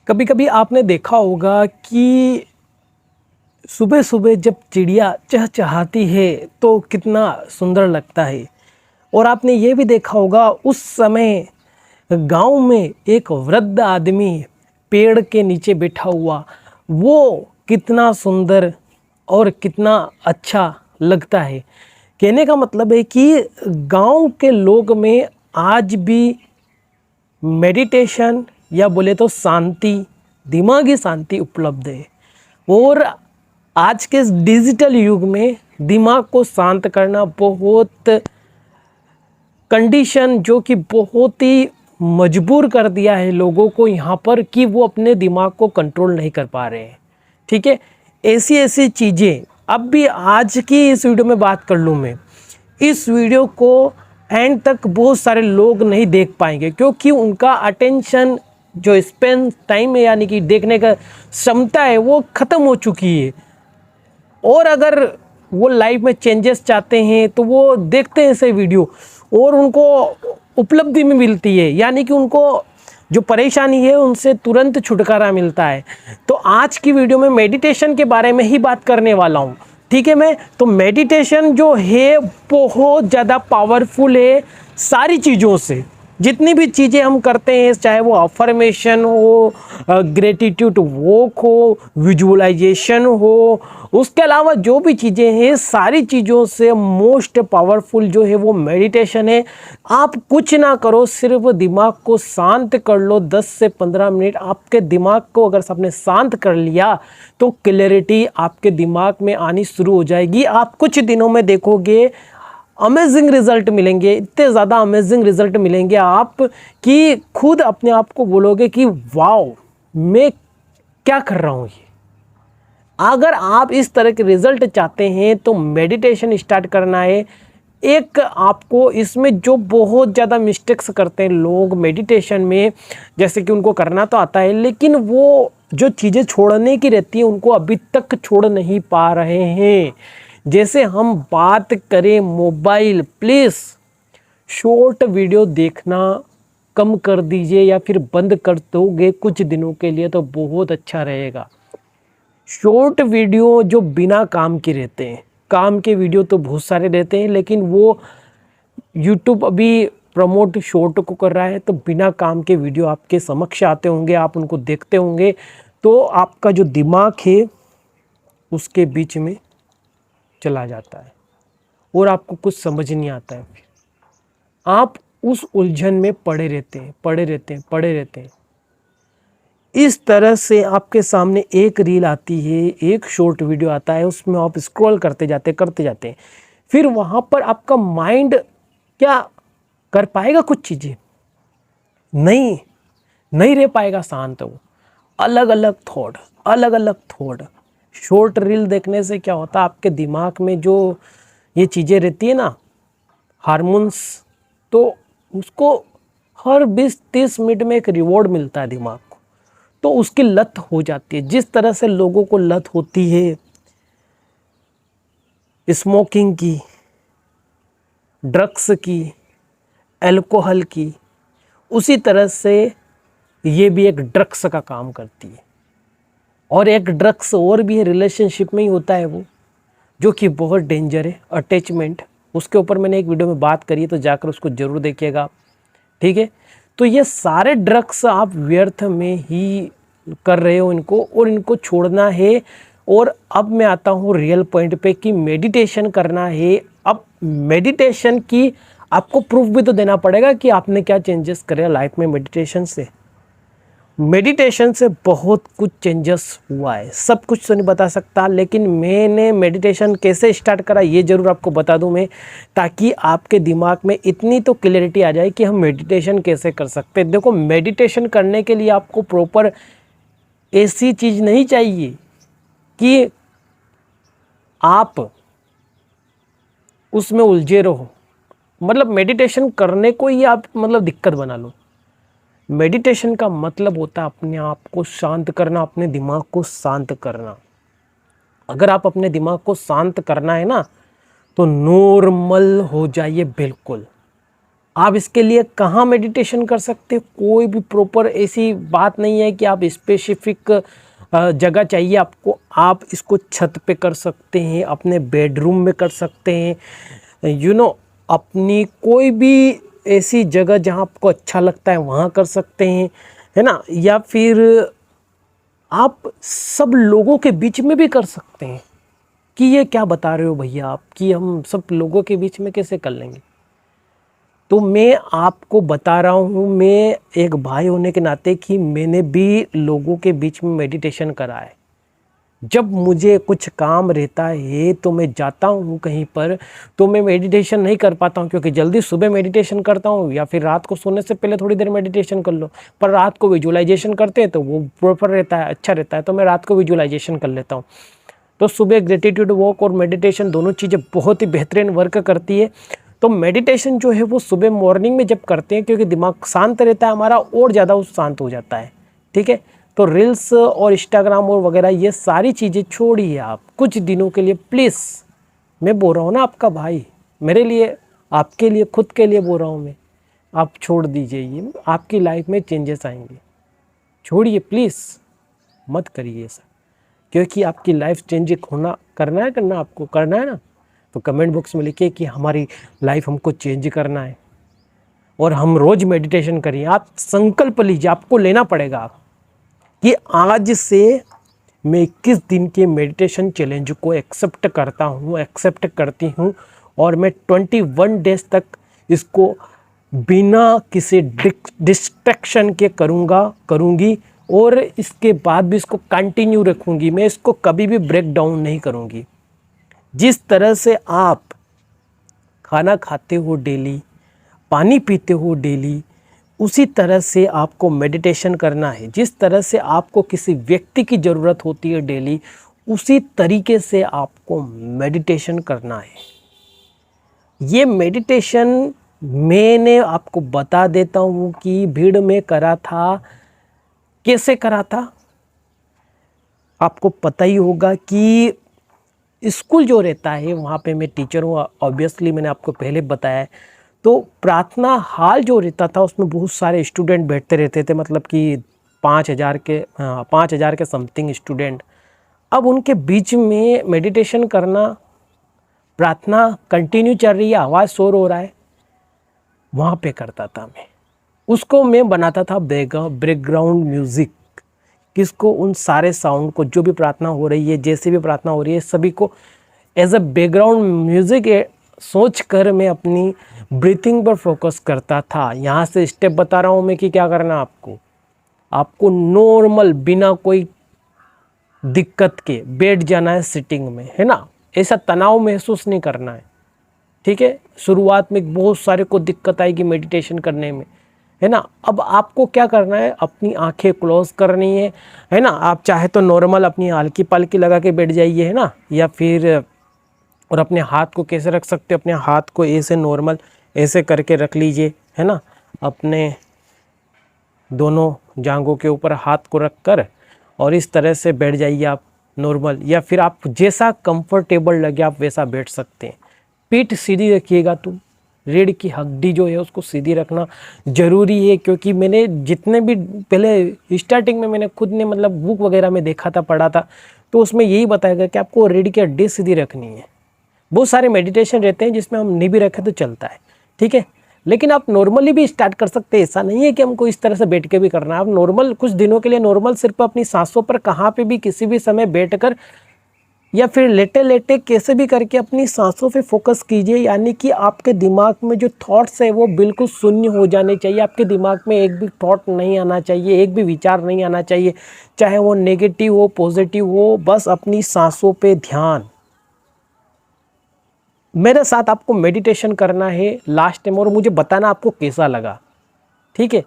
कभी कभी आपने देखा होगा कि सुबह सुबह जब चिड़िया चहचहाती है तो कितना सुंदर लगता है। और आपने ये भी देखा होगा उस समय गांव में एक वृद्ध आदमी पेड़ के नीचे बैठा हुआ, वो कितना सुंदर और कितना अच्छा लगता है। कहने का मतलब है कि गांव के लोग में आज भी मेडिटेशन या बोले तो शांति, दिमागी शांति उपलब्ध है। और आज के इस डिजिटल युग में दिमाग को शांत करना बहुत कंडीशन जो कि बहुत ही मजबूर कर दिया है लोगों को यहाँ पर कि वो अपने दिमाग को कंट्रोल नहीं कर पा रहे हैं। ठीक है, ऐसी ऐसी चीज़ें अब भी आज की इस वीडियो में बात कर लूँ मैं। इस वीडियो को एंड तक बहुत सारे लोग नहीं देख पाएंगे क्योंकि उनका अटेंशन जो स्पेन टाइम है यानी कि देखने का क्षमता है वो ख़त्म हो चुकी है। और अगर वो लाइफ में चेंजेस चाहते हैं तो वो देखते हैं ऐसे वीडियो और उनको उपलब्धि में मिलती है, यानी कि उनको जो परेशानी है उनसे तुरंत छुटकारा मिलता है। तो आज की वीडियो में मेडिटेशन के बारे में ही बात करने वाला हूँ। ठीक है, मैं तो मेडिटेशन जो है बहुत ज़्यादा पावरफुल है सारी चीज़ों से। जितनी भी चीज़ें हम करते हैं, चाहे वो अफर्मेशन हो, ग्रेटिट्यूड वॉक हो, विजुअलाइजेशन हो, उसके अलावा जो भी चीज़ें हैं सारी चीज़ों से मोस्ट पावरफुल जो है वो मेडिटेशन है। आप कुछ ना करो, सिर्फ दिमाग को शांत कर लो। 10 से 15 मिनट आपके दिमाग को अगर आपने शांत कर लिया तो क्लैरिटी आपके दिमाग में आनी शुरू हो जाएगी। आप कुछ दिनों में देखोगे अमेजिंग रिजल्ट मिलेंगे, इतने ज़्यादा अमेजिंग रिजल्ट मिलेंगे आप कि खुद अपने आप को बोलोगे कि वाओ मैं क्या कर रहा हूँ ये। अगर आप इस तरह के रिजल्ट चाहते हैं तो मेडिटेशन स्टार्ट करना है। एक आपको इसमें जो बहुत ज़्यादा मिस्टेक्स करते हैं लोग मेडिटेशन में, जैसे कि उनको करना तो आता है लेकिन वो जो चीज़ें छोड़ने की रहती है उनको अभी तक छोड़ नहीं पा रहे हैं। जैसे हम बात करें मोबाइल, प्लीज़ शॉर्ट वीडियो देखना कम कर दीजिए या फिर बंद कर दोगे कुछ दिनों के लिए तो बहुत अच्छा रहेगा। शॉर्ट वीडियो जो बिना काम के रहते हैं, काम के वीडियो तो बहुत सारे रहते हैं लेकिन वो यूट्यूब अभी प्रमोट शॉर्ट को कर रहा है, तो बिना काम के वीडियो आपके समक्ष आते होंगे, आप उनको देखते होंगे तो आपका जो दिमाग है उसके बीच में चला जाता है और आपको कुछ समझ नहीं आता है। फिर आप उस उलझन में पड़े रहते हैं। इस तरह से आपके सामने एक रील आती है, एक शॉर्ट वीडियो आता है, उसमें आप स्क्रॉल करते जाते हैं। फिर वहाँ पर आपका माइंड क्या कर पाएगा, कुछ चीज़ें नहीं रह पाएगा शांत। वो अलग अलग थॉट। शॉर्ट रील देखने से क्या होता है, आपके दिमाग में जो ये चीज़ें रहती है ना, हार्मोन्स, तो उसको हर 20-30 मिनट में एक रिवॉर्ड मिलता है दिमाग को, तो उसकी लत हो जाती है। जिस तरह से लोगों को लत होती है स्मोकिंग की, ड्रग्स की, अल्कोहल की, उसी तरह से ये भी एक ड्रग्स का काम करती है। और एक ड्रग्स और भी है, रिलेशनशिप में ही होता है वो, जो कि बहुत डेंजर है, अटैचमेंट। उसके ऊपर मैंने एक वीडियो में बात करी है तो जाकर उसको ज़रूर देखिएगा। ठीक है, तो ये सारे ड्रग्स आप व्यर्थ में ही कर रहे हो इनको, और इनको छोड़ना है। और अब मैं आता हूँ रियल पॉइंट पे कि मेडिटेशन करना है। अब मेडिटेशन की आपको प्रूफ भी तो देना पड़ेगा कि आपने क्या चेंजेस करे लाइफ में मेडिटेशन से। मेडिटेशन से बहुत कुछ चेंजेस हुआ है, सब कुछ तो नहीं बता सकता, लेकिन मैंने मेडिटेशन कैसे स्टार्ट करा ये ज़रूर आपको बता दूं मैं, ताकि आपके दिमाग में इतनी तो क्लैरिटी आ जाए कि हम मेडिटेशन कैसे कर सकते हैं। देखो, मेडिटेशन करने के लिए आपको प्रॉपर ऐसी चीज़ नहीं चाहिए कि आप उसमें उलझे रहो, मतलब मेडिटेशन करने को ही आप मतलब दिक्कत बना लो। मेडिटेशन का मतलब होता है अपने आप को शांत करना, अपने दिमाग को शांत करना। अगर आप अपने दिमाग को शांत करना है ना तो नॉर्मल हो जाइए बिल्कुल। आप इसके लिए कहाँ मेडिटेशन कर सकते हैं, कोई भी प्रॉपर ऐसी बात नहीं है कि आप स्पेसिफिक जगह चाहिए आपको। आप इसको छत पे कर सकते हैं, अपने बेडरूम में कर सकते हैं, अपनी कोई भी ऐसी जगह जहाँ आपको अच्छा लगता है वहाँ कर सकते हैं, है ना। या फिर आप सब लोगों के बीच में भी कर सकते हैं। कि ये क्या बता रहे हो भैया आप, कि हम सब लोगों के बीच में कैसे कर लेंगे। तो मैं आपको बता रहा हूँ, मैं एक भाई होने के नाते, कि मैंने भी लोगों के बीच में मेडिटेशन करा है। जब मुझे कुछ काम रहता है तो मैं जाता हूँ कहीं पर, तो मैं मेडिटेशन नहीं कर पाता हूँ, क्योंकि जल्दी सुबह मेडिटेशन करता हूँ या फिर रात को सोने से पहले थोड़ी देर मेडिटेशन कर लो। पर रात को विजुअलाइजेशन करते हैं तो वो प्रॉपर रहता है, अच्छा रहता है, तो मैं रात को विजुअलाइजेशन कर लेता हूँ। तो सुबह ग्रेटिट्यूड वॉक और मेडिटेशन दोनों चीज़ें बहुत ही बेहतरीन वर्क करती है। तो मेडिटेशन जो है वो सुबह मॉर्निंग में जब करते हैं, क्योंकि दिमाग शांत रहता है हमारा, और ज़्यादा शांत हो जाता है। ठीक है, तो रील्स और इंस्टाग्राम और वगैरह ये सारी चीज़ें छोड़िए आप कुछ दिनों के लिए प्लीज़। मैं बोल रहा हूँ ना आपका भाई, मेरे लिए, आपके लिए, खुद के लिए बोल रहा हूँ मैं। आप छोड़ दीजिए, ये आपकी लाइफ में चेंजेस आएंगे। छोड़िए प्लीज़, मत करिए ऐसा, क्योंकि आपकी लाइफ चेंज करना आपको करना है ना। तो कमेंट बॉक्स में लिखिए कि हमारी लाइफ हमको चेंज करना है, और हम रोज़ मेडिटेशन करिए। आप संकल्प लीजिए, आपको लेना पड़ेगा आप, कि आज से मैं 21 दिन के मेडिटेशन चैलेंज को एक्सेप्ट करती हूँ, और मैं 21 डेज तक इसको बिना किसी डिस्ट्रैक्शन के करूँगी, और इसके बाद भी इसको कंटिन्यू रखूँगी। मैं इसको कभी भी ब्रेक डाउन नहीं करूँगी। जिस तरह से आप खाना खाते हो डेली, पानी पीते हो डेली, उसी तरह से आपको मेडिटेशन करना है। जिस तरह से आपको किसी व्यक्ति की ज़रूरत होती है डेली, उसी तरीके से आपको मेडिटेशन करना है। ये मेडिटेशन मैंने आपको बता देता हूँ कि भीड़ में करा था, कैसे करा था। आपको पता ही होगा कि स्कूल जो रहता है वहाँ पे मैं टीचर हूँ, ऑब्वियसली मैंने आपको पहले बताया है। तो प्रार्थना हॉल जो रहता था उसमें बहुत सारे स्टूडेंट बैठते रहते थे, मतलब कि 5,000 के समथिंग स्टूडेंट। अब उनके बीच में मेडिटेशन करना, प्रार्थना कंटिन्यू चल रही है, आवाज़ शोर हो रहा है, वहाँ पे करता था मैं। उसको मैं बनाता था बैकग्राउंड म्यूज़िक, किसको, उन सारे साउंड को, जो भी प्रार्थना हो रही है, जैसे भी प्रार्थना हो रही है, सभी को एज अ बैकग्राउंड म्यूज़िक सोच कर मैं अपनी ब्रीथिंग पर फोकस करता था। यहाँ से स्टेप बता रहा हूँ मैं कि क्या करना आपको नॉर्मल बिना कोई दिक्कत के बैठ जाना है सिटिंग में, है ना। ऐसा तनाव महसूस नहीं करना है। ठीक है, शुरुआत में बहुत सारे को दिक्कत आएगी मेडिटेशन करने में, है ना। अब आपको क्या करना है, अपनी आंखें क्लोज करनी है ना। आप चाहे तो नॉर्मल अपनी हल्की पलकी लगा के बैठ जाइए, है ना। या फिर और अपने हाथ को कैसे रख सकते हो, अपने हाथ को ऐसे नॉर्मल ऐसे करके रख लीजिए, है ना। अपने दोनों जांघों के ऊपर हाथ को रख कर और इस तरह से बैठ जाइए आप नॉर्मल, या फिर आप जैसा कंफर्टेबल लगे आप वैसा बैठ सकते हैं। पीठ सीधी रखिएगा, तुम रीढ़ की हड्डी जो है उसको सीधी रखना ज़रूरी है। क्योंकि मैंने जितने भी पहले स्टार्टिंग में मैंने खुद ने मतलब बुक वगैरह में देखा था, पढ़ा था, तो उसमें यही बताया गया कि आपको रीढ़ की हड्डी सीधी रखनी है। बहुत सारे मेडिटेशन रहते हैं जिसमें हम नहीं भी रखें तो चलता है, ठीक है। लेकिन आप नॉर्मली भी स्टार्ट कर सकते हैं, ऐसा नहीं है कि हमको इस तरह से बैठ के भी करना है। आप नॉर्मल कुछ दिनों के लिए नॉर्मल सिर्फ अपनी सांसों पर कहाँ पे भी किसी भी समय बैठकर या फिर लेटे लेटे कैसे भी करके अपनी सांसों पे फोकस कीजिए। यानी कि आपके दिमाग में जो थॉट्स है वो बिल्कुल शून्य हो जाने चाहिए। आपके दिमाग में एक भी थॉट नहीं आना चाहिए, एक भी विचार नहीं आना चाहिए, चाहे वो नेगेटिव हो पॉजिटिव हो। बस अपनी सांसों पे ध्यान। मेरे साथ आपको मेडिटेशन करना है लास्ट टाइम, और मुझे बताना आपको कैसा लगा, ठीक है।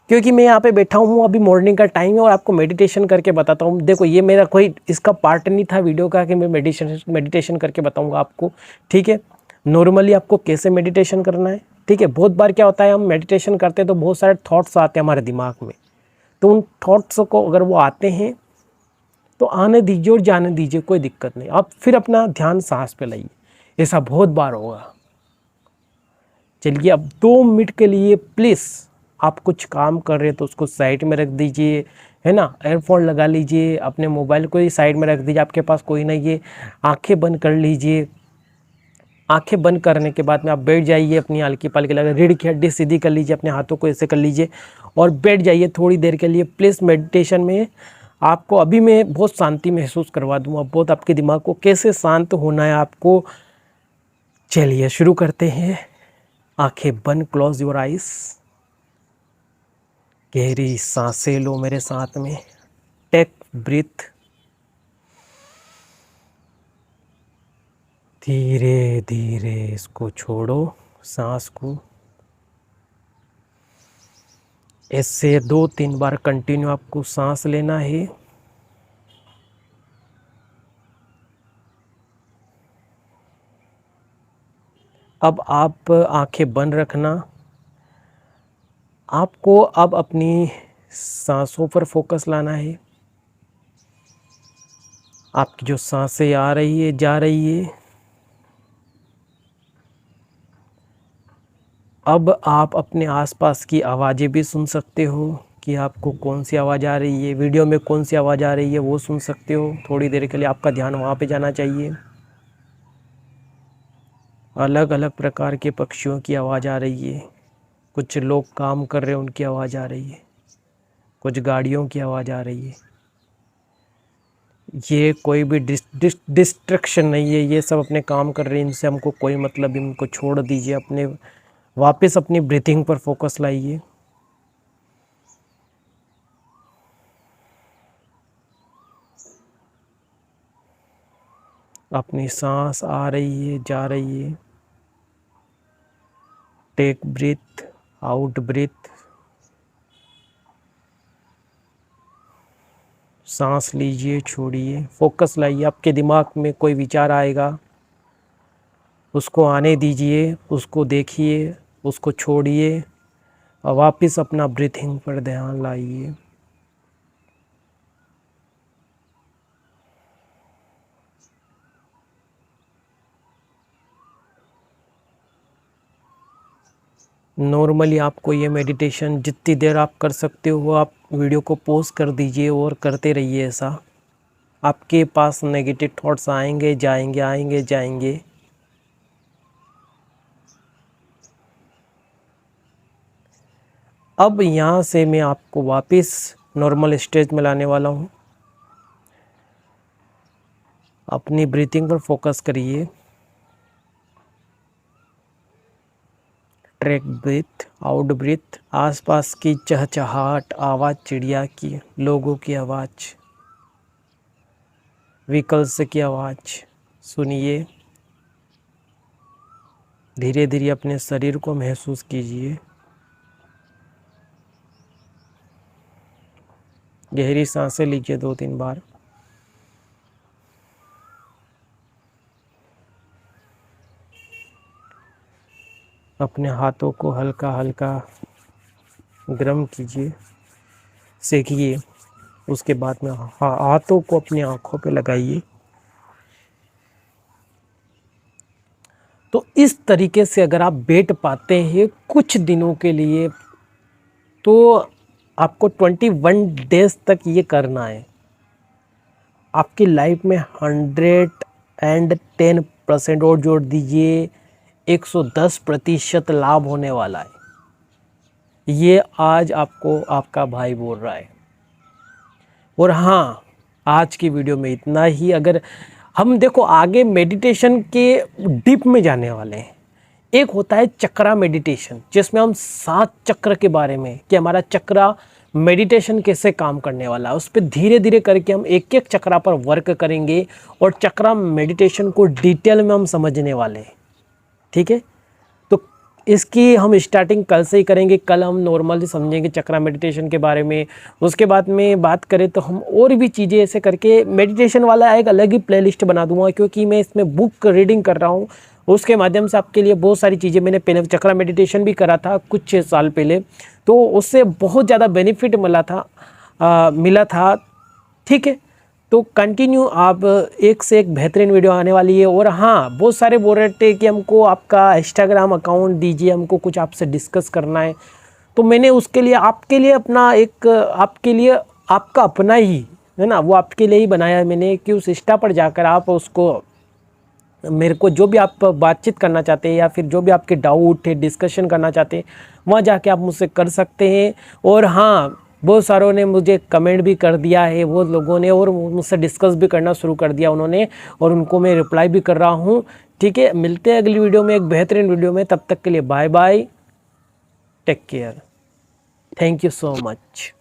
क्योंकि मैं यहाँ पे बैठा हूँ, अभी मॉर्निंग का टाइम है और आपको मेडिटेशन करके बताता हूँ। देखो ये मेरा कोई इसका पार्ट नहीं था वीडियो का कि मैं मेडिटेशन करके बताऊँगा आपको, ठीक है। नॉर्मली आपको कैसे मेडिटेशन करना है, ठीक है। बहुत बार क्या होता है, हम मेडिटेशन करते हैं तो बहुत सारे थॉट्स आते हैं हमारे दिमाग में, तो उन थॉट्स को अगर वो आते हैं तो आने दीजिए और जाने दीजिए, कोई दिक्कत नहीं। आप फिर अपना ध्यान सांस पे लाइए। ऐसा बहुत बार होगा, चलिए अब 2 मिनट के लिए प्लीज़, आप कुछ काम कर रहे हैं तो उसको साइड में रख दीजिए, है ना। एयरफोन लगा लीजिए, अपने मोबाइल को ही साइड में रख दीजिए, आपके पास कोई नहीं है। आंखें बंद कर लीजिए। आंखें बंद करने के बाद में आप बैठ जाइए, अपनी हल्की पल्की लगा, रीढ़ की हड्डी सीधी कर लीजिए, अपने हाथों को ऐसे कर लीजिए और बैठ जाइए थोड़ी देर के लिए प्लीज़। मेडिटेशन में आपको अभी मैं बहुत शांति महसूस करवा दूँगा, बहुत आपके दिमाग को कैसे शांत होना है आपको। चलिए शुरू करते हैं। आंखें बंद, क्लोज योर आइज। गहरी सांसें लो मेरे साथ में। Take breath. धीरे धीरे इसको छोड़ो, सांस को। ऐसे 2-3 बार कंटिन्यू आपको सांस लेना है। अब आप आंखें बंद रखना। आपको अब अपनी सांसों पर फोकस लाना है। आपकी जो सांसें आ रही है, जा रही है। अब आप अपने आसपास की आवाज़ें भी सुन सकते हो कि आपको कौन सी आवाज़ आ रही है, वीडियो में कौन सी आवाज़ आ रही है वो सुन सकते हो। थोड़ी देर के लिए आपका ध्यान वहाँ पे जाना चाहिए। अलग अलग प्रकार के पक्षियों की आवाज़ आ रही है। कुछ लोग काम कर रहे हैं, उनकी आवाज़ आ रही है। कुछ गाड़ियों की आवाज़ आ रही है। ये कोई भी डिस्ट्रक्शन नहीं है, ये सब अपने काम कर रहे हैं, इनसे हमको कोई मतलब, इनको छोड़ दीजिए। अपने वापस अपनी ब्रीथिंग पर फोकस लाइए। अपनी सांस आ रही है, जा रही है। Take breath, out breath. सांस लीजिए, छोड़िए, फोकस लाइए। आपके दिमाग में कोई विचार आएगा, उसको आने दीजिए, उसको देखिए, उसको छोड़िए और वापस अपना ब्रीथिंग पर ध्यान लाइए। नॉर्मली आपको ये मेडिटेशन जितनी देर आप कर सकते हो, आप वीडियो को पॉज कर दीजिए और करते रहिए ऐसा। आपके पास नेगेटिव थॉट्स आएंगे जाएंगे, आएंगे जाएंगे। अब यहाँ से मैं आपको वापस नॉर्मल स्टेज में लाने वाला हूँ। अपनी ब्रीथिंग पर फोकस करिए। Take breath, out breath. आसपास की चहचहाट, आवाज़, चिड़िया की, लोगों की आवाज़, व्हीकल्स की आवाज़ सुनिए। धीरे धीरे अपने शरीर को महसूस कीजिए। गहरी सांसें लीजिए 2-3 बार। अपने हाथों को हल्का हल्का गर्म कीजिए, सेकिए। उसके बाद में हाथों को अपनी आंखों पे लगाइए। तो इस तरीके से अगर आप बैठ पाते हैं कुछ दिनों के लिए, तो आपको 21 डेज तक ये करना है। आपकी लाइफ में 110% और जोड़ दीजिए 110% लाभ होने वाला है। ये आज आपको आपका भाई बोल रहा है। और हाँ, आज की वीडियो में इतना ही। अगर हम देखो आगे मेडिटेशन के डीप में जाने वाले हैं। एक होता है चक्रा मेडिटेशन, जिसमें हम 7 चक्र के बारे में, कि हमारा चक्रा मेडिटेशन कैसे काम करने वाला है, उस पर धीरे धीरे करके हम एक एक चक्रा पर वर्क करेंगे और चक्रा मेडिटेशन को डिटेल में हम समझने वाले हैं। ठीक है, तो इसकी हम स्टार्टिंग कल से ही करेंगे। कल हम नॉर्मली समझेंगे चक्रा मेडिटेशन के बारे में। उसके बाद में बात करें तो हम और भी चीज़ें ऐसे करके मेडिटेशन वाला एक अलग ही प्लेलिस्ट बना दूंगा, क्योंकि मैं इसमें बुक रीडिंग कर रहा हूँ। उसके माध्यम से आपके लिए बहुत सारी चीज़ें, मैंने पहले चक्रा मेडिटेशन भी करा था कुछ 6 साल पहले, तो उससे बहुत ज़्यादा बेनिफिट मिला था। ठीक है, तो कंटिन्यू आप एक से एक बेहतरीन वीडियो आने वाली है। और हाँ, बहुत सारे बोल रहे थे कि हमको आपका इंस्टाग्राम अकाउंट दीजिए, हमको कुछ आपसे डिस्कस करना है। तो मैंने उसके लिए आपके लिए अपना एक, आपके लिए आपका अपना ही है ना, वो आपके लिए ही बनाया है मैंने, कि उस इंस्टा पर जाकर आप उसको मेरे को जो भी आप बातचीत करना चाहते हैं या फिर जो भी आपके डाउट है डिस्कशन करना चाहते हैं, वहाँ जाके आप मुझसे कर सकते हैं। और हाँ, बहुत सारों ने मुझे कमेंट भी कर दिया है वो लोगों ने, और मुझसे डिस्कस भी करना शुरू कर दिया उन्होंने, और उनको मैं रिप्लाई भी कर रहा हूँ। ठीक है, मिलते हैं अगली वीडियो में एक बेहतरीन वीडियो में। तब तक के लिए bye bye, take care, thank you so much.